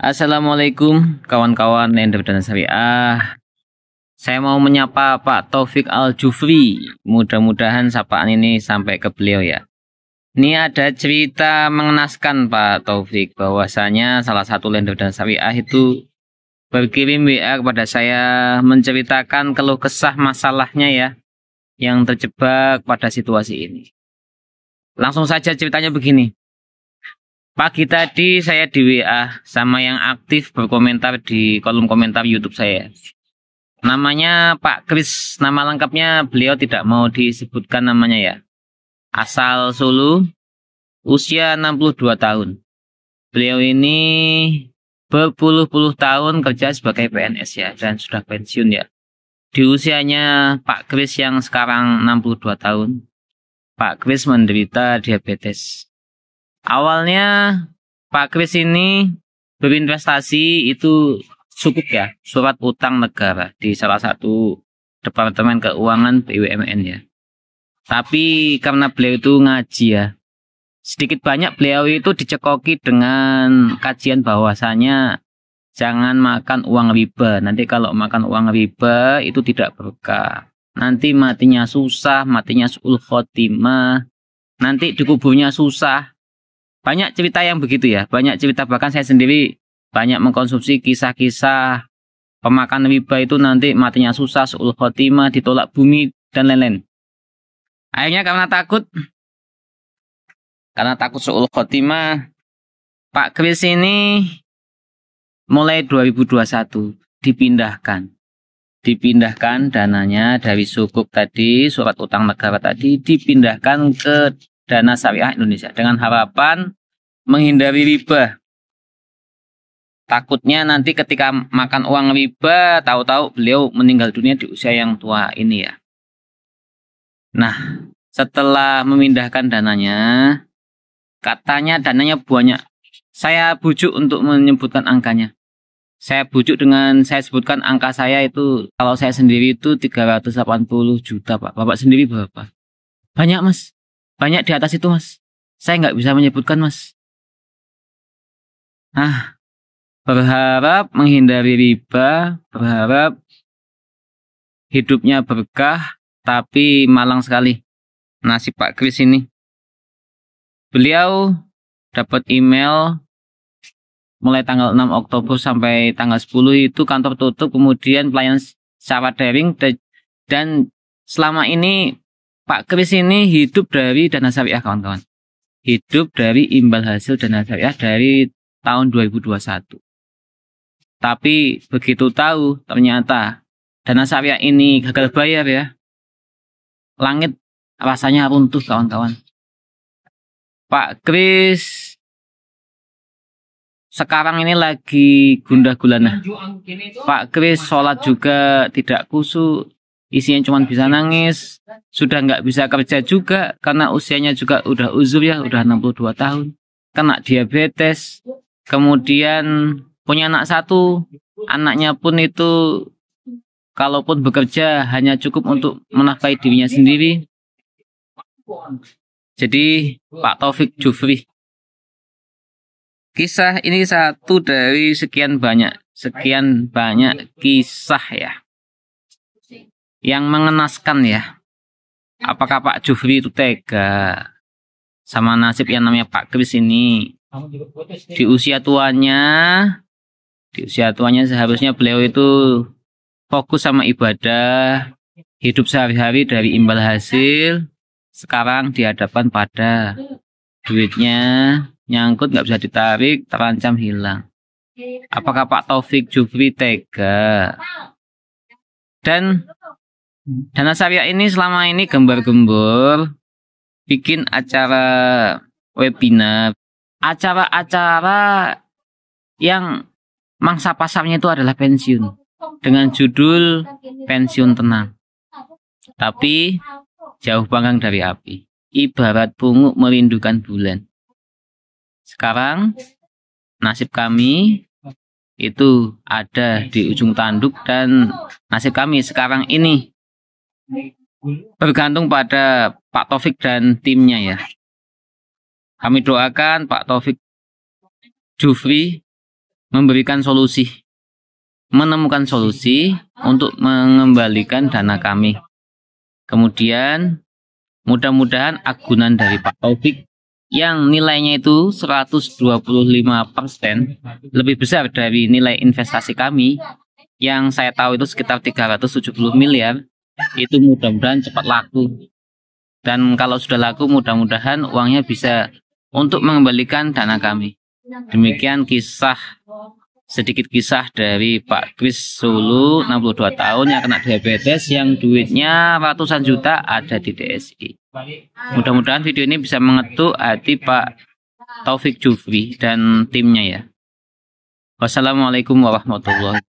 Assalamualaikum kawan-kawan lender Dana Syariah. Saya mau menyapa Pak Taufik Al-Jufri. Mudah-mudahan sapaan ini sampai ke beliau ya. Ini ada cerita mengenaskan Pak Taufik, bahwasanya salah satu lender Dana Syariah itu berkirim WA kepada saya menceritakan keluh kesah masalahnya ya, yang terjebak pada situasi ini. Langsung saja ceritanya begini. Pagi tadi saya di WA sama yang aktif berkomentar di kolom komentar YouTube saya. Namanya Pak Kris, nama lengkapnya beliau tidak mau disebutkan namanya ya. Asal Solo, usia 62 tahun. Beliau ini berpuluh-puluh tahun kerja sebagai PNS ya, dan sudah pensiun ya. Di usianya Pak Kris yang sekarang 62 tahun, Pak Kris menderita diabetes. Awalnya Pak Kris ini berinvestasi itu cukup ya, surat utang negara di salah satu departemen keuangan BUMN ya. Tapi karena beliau itu ngaji ya, sedikit banyak beliau itu dicekoki dengan kajian bahwasanya jangan makan uang riba. Nanti kalau makan uang riba itu tidak berkah. Nanti matinya susah, matinya su'ul khotimah. Nanti dikuburnya susah. Banyak cerita yang begitu ya, banyak cerita, bahkan saya sendiri banyak mengkonsumsi kisah-kisah pemakan riba itu nanti matinya susah, su'ul khotimah, ditolak bumi, dan lain-lain. Akhirnya karena takut su'ul khotimah, Pak Kris ini mulai 2021 dipindahkan dananya dari sukuk tadi, surat utang negara tadi, dipindahkan ke Dana Syariah Indonesia dengan harapan menghindari riba. Takutnya nanti ketika makan uang riba, tahu-tahu beliau meninggal dunia di usia yang tua ini ya. Nah, setelah memindahkan dananya, katanya dananya banyak. Saya bujuk untuk menyebutkan angkanya. Saya sebutkan angka saya itu, kalau saya sendiri itu 380 juta Pak. Bapak sendiri berapa? Banyak Mas. Banyak di atas itu Mas. Saya nggak bisa menyebutkan Mas. Nah, berharap menghindari riba, berharap hidupnya berkah, tapi malang sekali nasib Pak Kris ini. Beliau dapat email mulai tanggal 6 Oktober sampai tanggal 10 itu kantor tutup, kemudian pelayanan secara daring, dan selama ini Pak Kris ini hidup dari Dana Syariah kawan-kawan. Hidup dari imbal hasil Dana Syariah dari tahun 2021. Tapi begitu tahu ternyata Dana Syariah ini gagal bayar ya, langit rasanya runtuh kawan-kawan. Pak Kris sekarang ini lagi gundah gulana. Pak Kris sholat juga tidak khusyuk, isinya cuma bisa nangis, sudah nggak bisa kerja juga karena usianya juga udah uzur ya, udah 62 tahun, kena diabetes, kemudian punya anak satu, anaknya pun itu kalaupun bekerja hanya cukup untuk menafkahi dirinya sendiri. Jadi Pak Taufik Jufri, kisah ini satu dari sekian banyak kisah ya, yang mengenaskan ya. Apakah Pak Jufri itu tega sama nasib yang namanya Pak Kris ini? Di usia tuanya seharusnya beliau itu fokus sama ibadah, hidup sehari-hari dari imbal hasil. Sekarang dihadapkan pada duitnya nyangkut, nggak bisa ditarik, terancam hilang. Apakah Pak Taufik Jufri tega? Dan Dana Syariah ini selama ini gembar-gembor bikin acara webinar, acara-acara yang mangsa pasarnya itu adalah pensiun, dengan judul Pensiun Tenang. Tapi jauh panggang dari api, ibarat pungut merindukan bulan. Sekarang nasib kami itu ada di ujung tanduk, dan nasib kami sekarang ini bergantung pada Pak Taufik dan timnya ya. Kami doakan Pak Taufik Jufri memberikan solusi, menemukan solusi untuk mengembalikan dana kami. Kemudian mudah-mudahan agunan dari Pak Taufik yang nilainya itu 125% lebih besar dari nilai investasi kami yang saya tahu itu sekitar 370 miliar, itu mudah-mudahan cepat laku. Dan kalau sudah laku, mudah-mudahan uangnya bisa untuk mengembalikan dana kami. Demikian sedikit kisah dari Pak Kris Sulu, 62 tahun, yang kena diabetes, yang duitnya ratusan juta ada di DSI. Mudah-mudahan video ini bisa mengetuk hati Pak Taufik Jufri dan timnya ya. Wassalamualaikum warahmatullahi wabarakatuh.